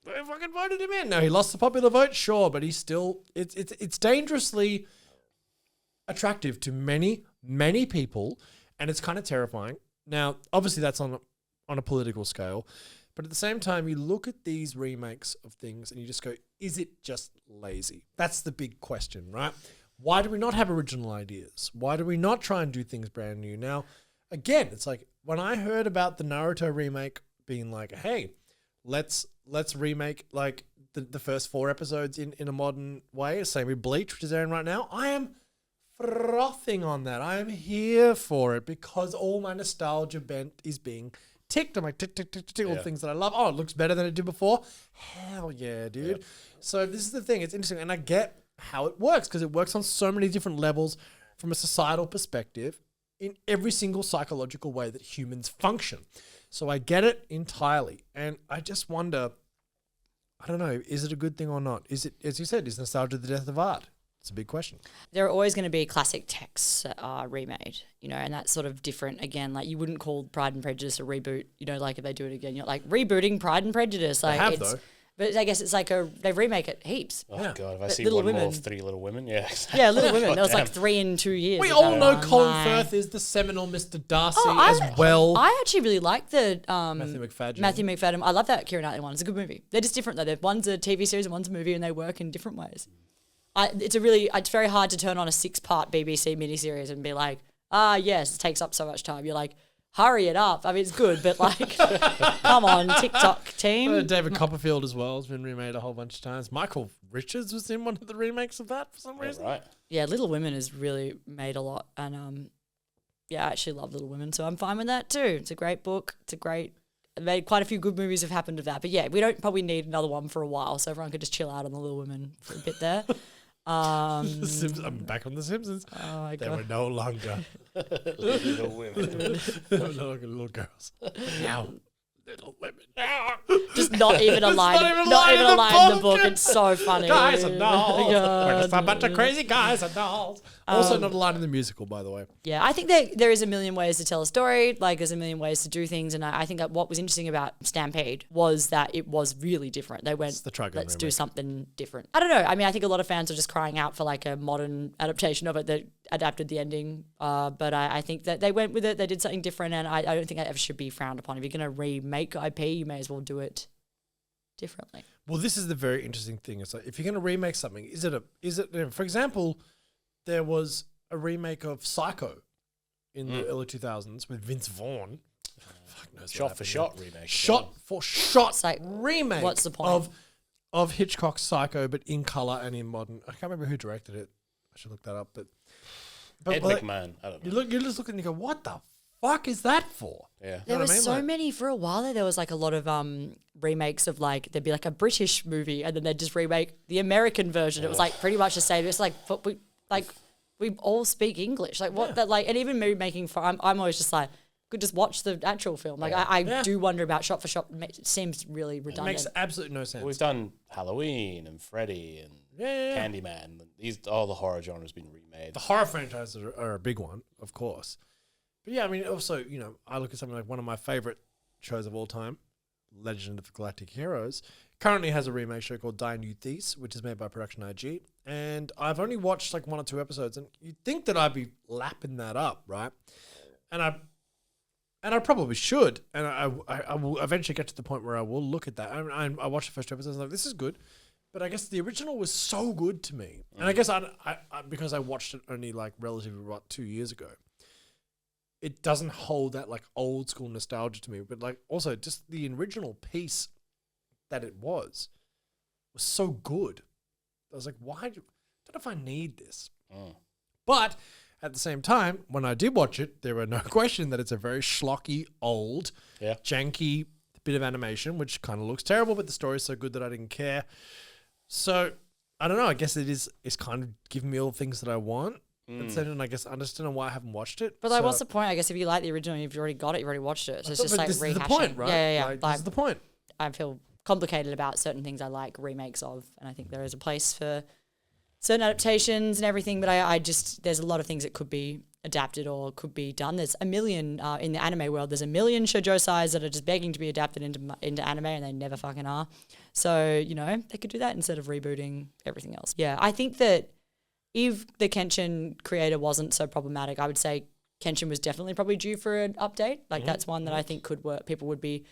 fucking voted him in. Now he lost the popular vote, sure, but he's still it's dangerously attractive to many people, and it's kind of terrifying. Now, obviously, that's on a political scale, But at the same time, you look at these remakes of things and you just go, is it just lazy? That's the big question, right? Why do we not have original ideas? Why do we not try and do things brand new? Now, again, it's like when I heard about the Naruto remake being like, hey, let's remake like the first 4 episodes in a modern way, same with Bleach, which is airing right now, I am frothing on that. I am here for it because all my nostalgia bent is being ticked. I'm like, tick, tick, tick, tick, tick, all the things that I love. Oh, it looks better than it did before. Hell yeah, dude. Yep. So this is the thing. It's interesting. And I get how it works because it works on so many different levels from a societal perspective in every single psychological way that humans function. So I get it entirely. And I just wonder, I don't know, is it a good thing or not? Is it, as you said, is nostalgia the death of art? It's a big question. There are always going to be classic texts that are remade, and that's sort of different. Again, like you wouldn't call Pride and Prejudice a reboot, like if they do it again. You're like rebooting Pride and Prejudice. Like they have, though. But I guess it's like they remake it heaps. Oh, yeah. God, have I seen Little one Women. more of Three Little Women? Yeah, exactly. Yeah, Little Women. There was like 3 in 2 years. We ago. all know Oh, Colin my. Firth is the seminal Mr. Darcy Oh, as well. I actually really like the Matthew McFadden. Matthew McFadden. I love that Keira Knightley one. It's a good movie. They're just different though. One's a TV series and one's a movie, and they work in different ways. It's very hard to turn on a 6-part BBC miniseries and be like, yes, it takes up so much time. You're like, hurry it up. I mean, it's good, but like, come on, TikTok team. David Copperfield as well has been remade a whole bunch of times. Michael Richards was in one of the remakes of that for some reason. Right. Yeah, Little Women is really made a lot, and I actually love Little Women, so I'm fine with that too. It's a great book. Made quite a few good movies have happened of that, but yeah, we don't probably need another one for a while, so everyone could just chill out on the Little Women for a bit there. I'm back on The Simpsons. Oh my They God. were no longer Little Women. they were no longer little girls. Now, little women. Just not even a It's line. Not even a line in the book. It's so funny. Guys and dolls. God. We're just a bunch of crazy guys and dolls. Also, not a line in the musical, by the way. Yeah, I think that there is a million ways to tell a story. Like, there's a million ways to do things. And I think that what was interesting about Stampede was that it was really different. They went, the Trigun let's do remake. something different. I don't know. I mean, I think a lot of fans are just crying out for like a modern adaptation of it that adapted the ending. But I think that they went with it. They did something different. And I don't think that ever should be frowned upon. If you're going to remake IP, you may as well do it differently. Well, this is the very interesting thing. It's like, if you're going to remake something, is it, for example, there was a remake of Psycho in the early 2000s with Vince Vaughn. Fuck knows what Shot for happened shot there. remake. Shot for shot It's like, remake. what's the point? Of Hitchcock's Psycho, but in color and in modern. I can't remember who directed it. I should look that up. But Ed like, McMahon. I don't know. you just look and you go, what the fuck is that for? Yeah. There know what was I mean? so Like- many for a while there was like a lot of remakes of like there'd be like a British movie and then they'd just remake the American version. It was like pretty much the same. It's like but we all speak English. Like what that like and even me making I'm always just like could just watch the actual film. Like I do wonder about shot for shot. It seems really It redundant. makes absolutely no sense. We've done Halloween and Freddy and Candyman. All the horror genres been remade. The horror franchises are a big one, of course. But yeah, I mean, also, I look at something like one of my favorite shows of all time, Legend of the Galactic Heroes, currently has a remake show called Die New Thieves, which is made by Production IG. And I've only watched like 1 or 2 episodes, and you'd think that I'd be lapping that up, right? And I probably should, and I will eventually get to the point where I will look at that. I watched the first 2 episodes, and I'm like, this is good. But I guess the original was so good to me. And I guess I because I watched it only like relatively 2 years ago, it doesn't hold that like old school nostalgia to me. But like also just the original piece that it was so good. I was like, I don't know if I need this. But at the same time, when I did watch it, there were no question that it's a very schlocky, old, janky bit of animation, which kind of looks terrible, but the story's so good that I didn't care. So, I don't know. I guess it's kind of giving me all the things that I want. But then I guess I understand why I haven't watched it. But like, what's the point? I guess if you like the original, you've already got it, you've already watched it. So it's just But like this rehashing. is the point, right? Yeah. Like, this is the point. I feel complicated about certain things I like remakes of, and I think there is a place for certain adaptations and everything. But I just there's a lot of things that could be adapted or could be done. There's a million in the anime world. There's a million shoujo sides that are just begging to be adapted into anime, and they never fucking are. So they could do that instead of rebooting everything else. Yeah, I think that if the Kenshin creator wasn't so problematic, I would say Kenshin was definitely probably due for an update. Like that's one that I think could work. People would be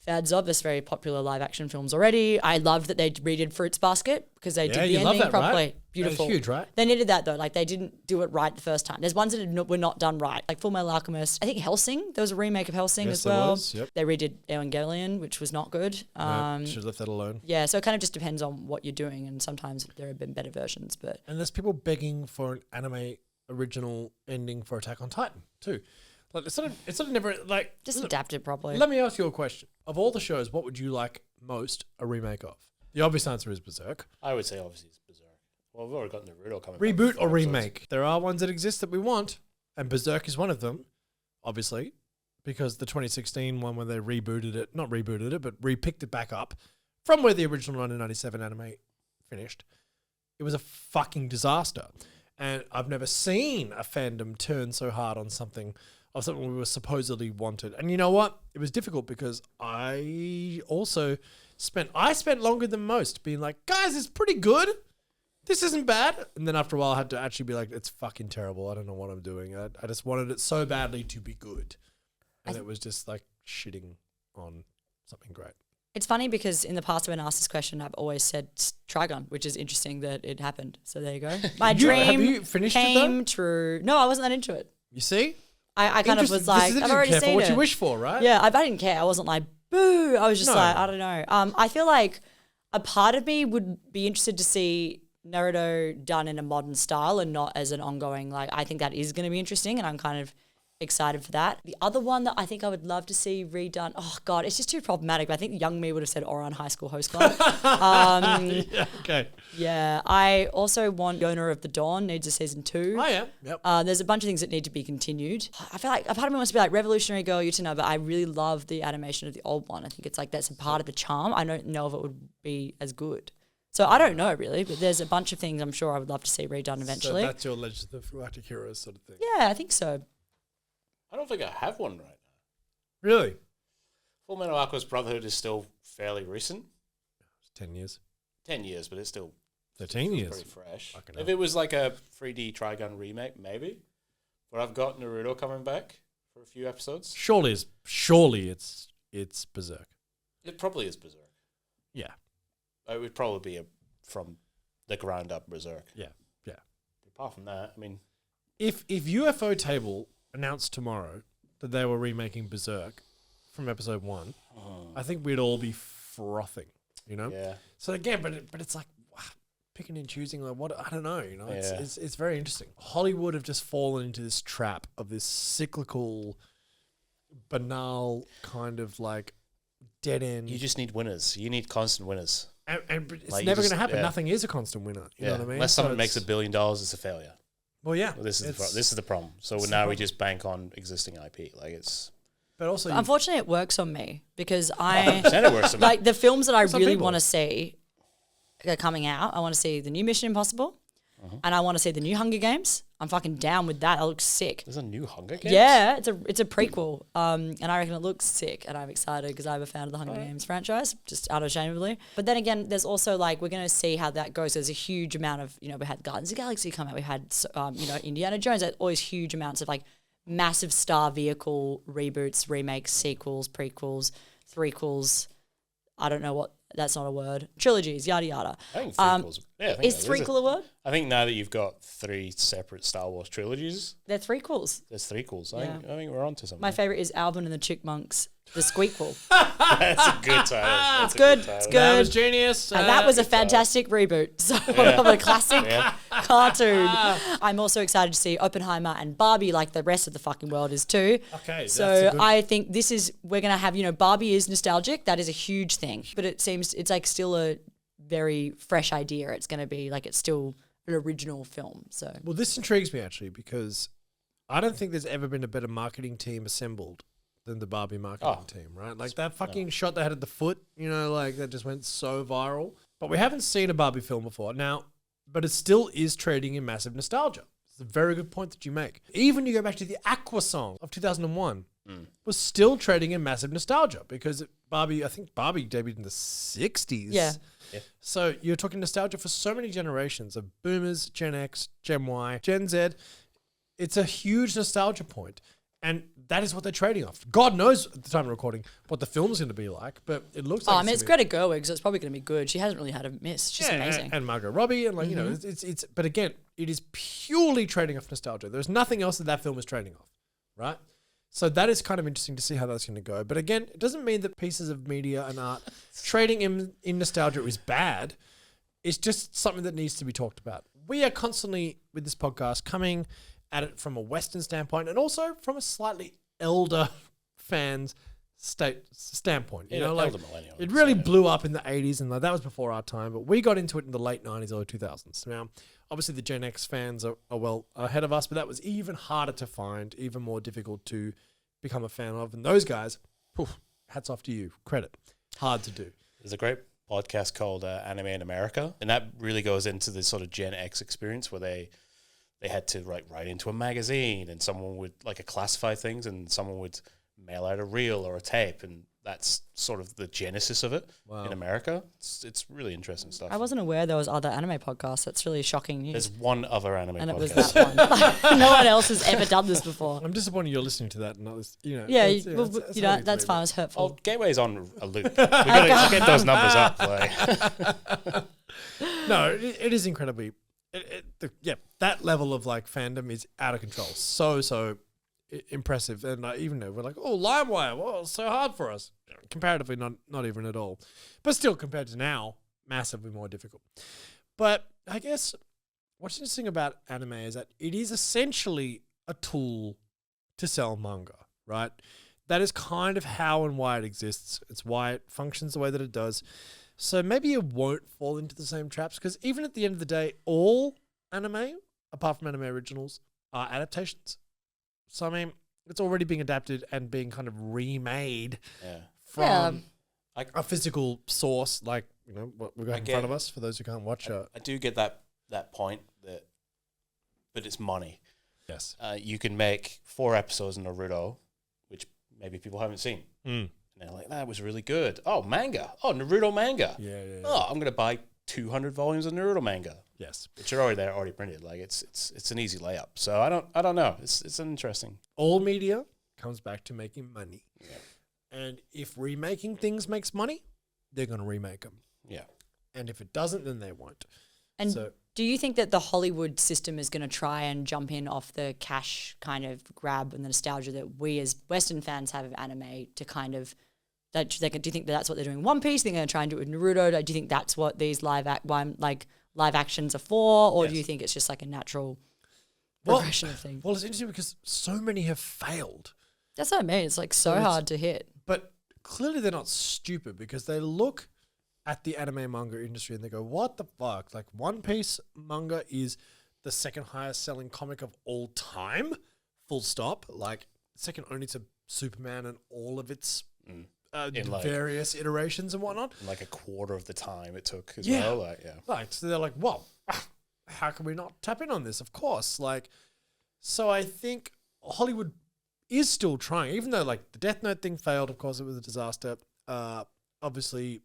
fans of. There's very popular live action films already. I loved that they redid Fruits Basket because they did the you love ending that, properly. right? Beautiful. That was huge, right? They needed that though. Like they didn't do it right the first time. There's ones that were not done right. Like Fullmetal Alchemist. I think Hellsing. There was a remake of Hellsing as there well. was, yep. They redid Evangelion, which was not good. No, should have left that alone. Yeah, so it kind of just depends on what you're doing, and sometimes there have been better versions. But And there's people begging for an anime original ending for Attack on Titan too. Like it's sort of never like just adapt it properly. Let me ask you a question. Of all the shows, what would you like most a remake of? The obvious answer is Berserk. I would say obviously it's Berserk. Well, we've already got Naruto coming. Reboot back or for remake? There are ones that exist that we want, and Berserk is one of them, obviously, because the 2016 one where they rebooted it, not rebooted it, but re-picked it back up from where the original 1997 anime finished. It was a fucking disaster. And I've never seen a fandom turn so hard on something we were supposedly wanted. And you know what? It was difficult because I also spent longer than most being like, guys, it's pretty good. This isn't bad. And then after a while, I had to actually be like, it's fucking terrible. I don't know what I'm doing. I just wanted it so badly to be good. And it was just like shitting on something great. It's funny because in the past when I asked this question, I've always said Trigun, which is interesting that it happened. So there you go. My dream have you finished it, came though? true. No, I wasn't that into it. You see? I kind of was like, I've already careful seen what it. you wish for, right? Yeah, I didn't care. I wasn't like, boo. I was just No. like, I don't know. I feel like a part of me would be interested to see Naruto done in a modern style and not as an ongoing, like, I think that is going to be interesting and I'm kind of excited for that. The other one that I think I would love to see redone, oh God, it's just too problematic. But I think young me would have said Ouran High School Host Club. Yeah, okay. Yeah, I also want Yona of the Dawn needs a season 2. Oh, yeah. Yep. There's a bunch of things that need to be continued. I feel like a part of me wants to be like Revolutionary Girl Utena, but I really love the animation of the old one. I think it's like that's a part of the charm. I don't know if it would be as good. So I don't know really, but there's a bunch of things I'm sure I would love to see redone eventually. So that's your Legend of Galactic Heroes sort of thing. Yeah, I think so. I don't think I have one right now. Really? Fullmetal Alchemist Brotherhood is still fairly recent. It's 10 years. 10 years, but it's still 13 years. pretty fresh. Fucking If hell. it was like a 3D Trigun remake, maybe. But I've got Naruto coming back for a few episodes. Surely it's Berserk. It probably is Berserk. Yeah. It would probably be from the ground up Berserk. Yeah. Yeah. Apart from that, I mean, If UFO Table announced tomorrow that they were remaking Berserk from episode 1, I think we'd all be frothing, you know? yeah. So again, but it's like wow, picking and choosing like what I don't know, you know. Yeah. It's very interesting. Hollywood have just fallen into this trap of this cyclical, banal kind of like dead end. You just need winners. You need constant winners. and it's like, you never just- going to happen. yeah. Nothing is a constant winner. You know what I mean? Unless So someone makes $1 it's- billion, it's a failure. Well, yeah. Well, this is it's- this is the problem. So it's the now we problem. just bank on existing IP. Like it's But also, Unfortunately, it works on me because I Said it works. like the films that I Some really people. want to see are coming out. I want to see the new Mission Impossible, Uh-huh. and I want to see the new Hunger Games. I'm fucking down with that. That looks sick. There's a new Hunger Games. Yeah, it's a prequel, and I reckon it looks sick, and I'm excited because I'm a fan of the Hunger Games franchise, just unashamedly. But then again, there's also like we're gonna see how that goes. There's a huge amount of we had Guardians of the Galaxy come out, we had Indiana Jones, all these huge amounts of like massive star vehicle reboots, remakes, sequels, prequels, threequels. I don't know what that's not a word. Trilogies, yada yada. I think threequels. Yeah, I think Is that threequel a word? I think now that you've got 3 separate Star Wars trilogies, They're threequels. there's threequels. Yeah. I think we're onto something. My favorite is Alvin and the Chipmunks, the Squeakquel. That's a good title. That's good, A good it's title. good. that was genius. And that was a fantastic reboot. So of a classic Yeah. cartoon. I'm also excited to see Oppenheimer and Barbie, like the rest of the fucking world is too. Okay, that's a So good- I think we're gonna have, Barbie is nostalgic. That is a huge thing. But it seems it's like still a very fresh idea. It's gonna be like it's still an original film. So Well, this intrigues me actually because I don't think there's ever been a better marketing team assembled than the Barbie marketing team, right? Like that fucking shot they had at the foot, like that just went so viral. But we haven't seen a Barbie film before. Now, but it still is trading in massive nostalgia. It's a very good point that you make. Even you go back to the Aqua song of 2001 was still trading in massive nostalgia because I think Barbie debuted in the 60s. yeah. So you're talking nostalgia for so many generations of boomers, Gen X, Gen Y, Gen Z. It's a huge nostalgia point. And that is what they're trading off. God knows at the time of recording what the film's going to be like, but it looks like. I mean, it's Greta Gerwig, so it's probably going to be good. She hasn't really had a miss. She's amazing. And Margot Robbie, and you know, it's. But again, it is purely trading off nostalgia. There's nothing else that film is trading off, right? So that is kind of interesting to see how that's going to go. But again, it doesn't mean that pieces of media and art trading in nostalgia is bad. It's just something that needs to be talked about. We are constantly with this podcast coming at it from a Western standpoint and also from a slightly elder fans standpoint. You know, like it really blew up in the 80s and that was before our time, but we got into it in the late 90s, early 2000s. Now, obviously the Gen X fans are well ahead of us, but that was even harder to find, even more difficult to become a fan of. And those guys, hats off to you. Credit. Hard to do. There's a great podcast called Anime in America, and that really goes into the sort of Gen X experience where they had to write into a magazine, and someone would classify things, and someone would mail out a reel or a tape, and that's sort of the genesis of it in America. It's really interesting stuff. I wasn't aware there was other anime podcasts. That's really shocking news. There's one other anime podcast. And it was that one. No one else has ever done this before. I'm disappointed you're listening to that. And not this, you know, yeah, that's fine. It was hurtful. Oh, Gateway's on a loop. We've got to get those numbers up. No, it is incredibly... that level of fandom is out of control. So impressive. And even though we're like, oh, LimeWire, well, it's so hard for us. Comparatively, not even at all. But still, compared to now, massively more difficult. But I guess what's interesting about anime is that it is essentially a tool to sell manga, right? That is kind of how and why it exists. It's why it functions the way that it does. So maybe it won't fall into the same traps, because even at the end of the day, all anime, apart from anime originals, are adaptations. So, I mean, it's already being adapted and being kind of remade from a physical source, like, you know, what we've got in front of us, for those who can't watch it. I do get that point, but it's money. Yes. You can make 4 episodes in Naruto, which maybe people haven't seen. And they're like, that was really good. Oh, manga. Oh, Naruto manga. Yeah. Oh, I'm going to buy 200 volumes of Naruto manga. Yes. Which are already printed. Like it's an easy layup. So I don't know. It's an interesting. All media comes back to making money. Yeah. And if remaking things makes money, they're going to remake them. Yeah. And if it doesn't, then they won't. And do you think that the Hollywood system is going to try and jump in off the cash kind of grab and the nostalgia that we as Western fans have of anime to kind of, do you think that that's what they're doing in One Piece? They're going to try and do it with Naruto? Do you think that's what these live actions are for? Or do you think it's just like a natural progression of things? Well, it's interesting because so many have failed. That's what I mean. It's like so hard to hit. But clearly they're not stupid, because they look at the anime manga industry and they go, what the fuck? Like, One Piece manga is the second highest selling comic of all time, full stop. Like, second only to Superman and all of its various iterations and whatnot. In like a quarter of the time it took as well. So they're like, well, how can we not tap in on this? Of course. So I think Hollywood is still trying, even though the Death Note thing failed. Of course, it was a disaster. Obviously,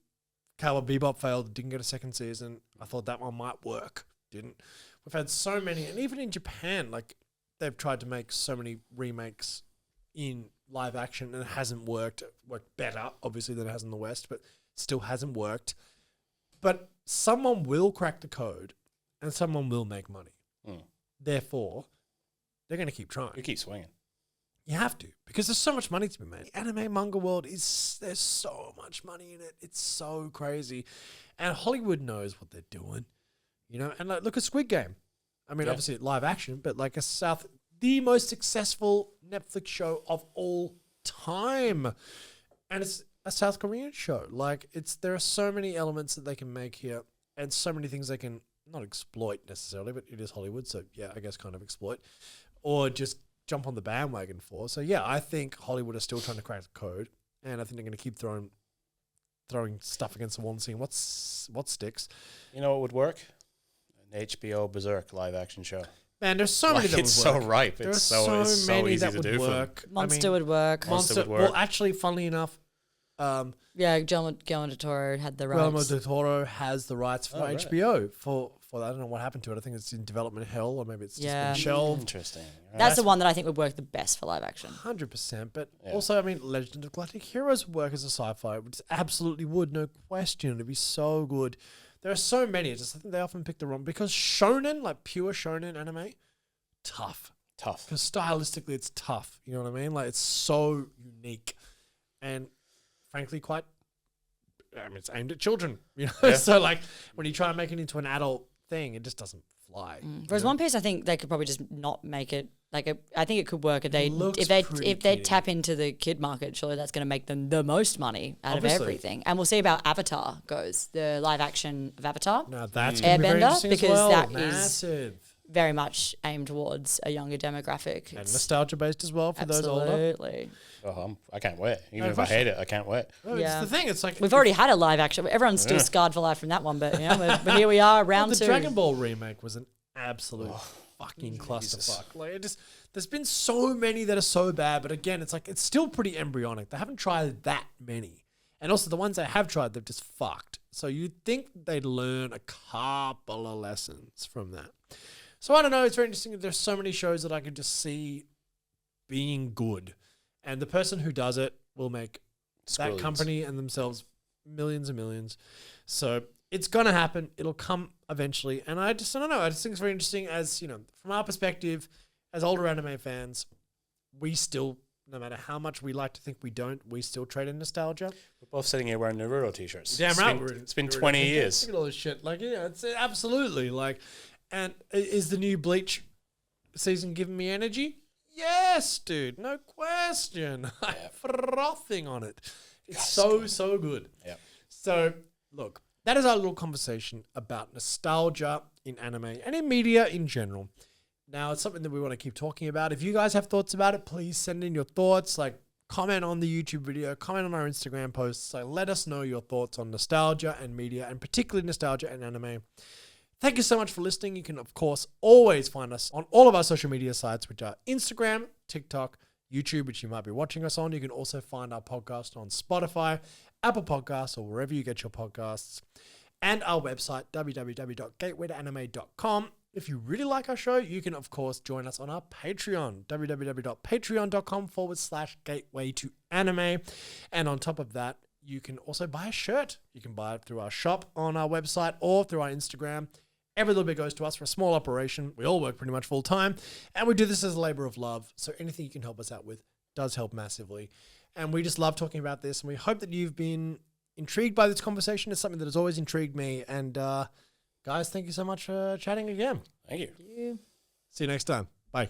Cowboy Bebop failed, didn't get a second season. I thought that one might work. Didn't. We've had so many, and even in Japan, they've tried to make so many remakes in live action and it hasn't worked. It worked better, obviously, than it has in the West, but still hasn't worked. But someone will crack the code and someone will make money. Therefore, they're going to keep trying. You keep swinging. You have to, because there's so much money to be made. The anime manga world there's so much money in it. It's so crazy. And Hollywood knows what they're doing, you know? And look at Squid Game. I mean, obviously live action, but the most successful Netflix show of all time. And it's a South Korean show. There are so many elements that they can make here and so many things they can not exploit necessarily, but it is Hollywood. So yeah, I guess kind of exploit or just jump on the bandwagon for. So yeah, I think Hollywood are still trying to crack the code, and I think they're going to keep throwing stuff against the wall and seeing what sticks. You know what would work? An HBO Berserk live action show. Man, there's so many that would work. It's so ripe. It's so easy to do. Monster would work. Monster would work. Well, actually, funnily enough, Yeah, Guillermo del Toro had the Guillermo rights. del Toro has the rights for right. HBO for that. I don't know what happened to it. I think it's in development hell, or maybe it's just Yeah. been shelved. Interesting. Right. That's the one that I think would work the best for live action. 100%. But Yeah. also, I mean, Legend of Galactic Heroes would work as a sci-fi, which absolutely would, no question. It'd be so good. There are so many. I think they often pick the wrong, because shonen, like pure shonen anime, tough. Tough. Because stylistically, it's tough. You know what I mean? Like, it's so unique and frankly quite. I mean, it's aimed at children. You know, Yeah. so like when you try and make it into an adult thing, it just doesn't fly. Whereas One Piece, I think they could probably just not make it. I think it could work if looks if they pretty kiddie. tap into the kid market. Surely that's going to make them the most money out Obviously. of everything. And we'll see about Avatar goes, the live action of Avatar. Now that's going to be very Airbender, interesting as because well. that is Massive. very much aimed towards a younger demographic. And It's nostalgia based as well for those older. absolutely. Oh, I can't wait. Even No, if I for hate it, I can't wait. No, Yeah. It's the thing. It's like We've already had a live action. Everyone's still scarred for life from that one, but but here we are, round the two. Dragon Ball remake was an absolute fucking clusterfuck. Like there's been so many that are so bad, but again, it's like it's still pretty embryonic. They haven't tried that many, and also the ones they have tried, they've just fucked. So you'd think they'd learn a couple of lessons from that. So I don't know. It's very interesting. There's so many shows that I could just see being good, and the person who does it will make that Squillions. company and themselves millions and millions. So it's gonna happen. It'll come eventually, and I don't know. I just think it's very interesting. As you know, from our perspective, as older anime fans, we still, no matter how much we like to think we don't, we still trade in nostalgia. We're both sitting here wearing Naruto t-shirts. Damn It's right. been- It's been 20 years. Look at all this shit. Like, yeah, it's absolutely like. And is the new Bleach season giving me energy? Yes, dude. No question. I'm frothing on it. It's so good. Yeah. So, look, that is our little conversation about nostalgia in anime and in media in general. Now, it's something that we want to keep talking about. If you guys have thoughts about it, please send in your thoughts. Like, comment on the YouTube video, comment on our Instagram posts. Like, let us know your thoughts on nostalgia and media, and particularly nostalgia and anime. Thank you so much for listening. You can, of course, always find us on all of our social media sites, which are Instagram, TikTok, YouTube, which you might be watching us on. You can also find our podcast on Spotify, Apple Podcasts, or wherever you get your podcasts, and our website, www.gatewaytoanime.com. If you really like our show, you can, of course, join us on our Patreon, www.patreon.com/gatewaytoanime. And on top of that, you can also buy a shirt. You can buy it through our shop on our website or through our Instagram. Every little bit goes to us for a small operation. We all work pretty much full time, and we do this as a labor of love. So anything you can help us out with does help massively. And we just love talking about this, and we hope that you've been intrigued by this conversation. It's something that has always intrigued me. And guys, thank you so much for chatting again. Thank you. You. See you next time. Bye.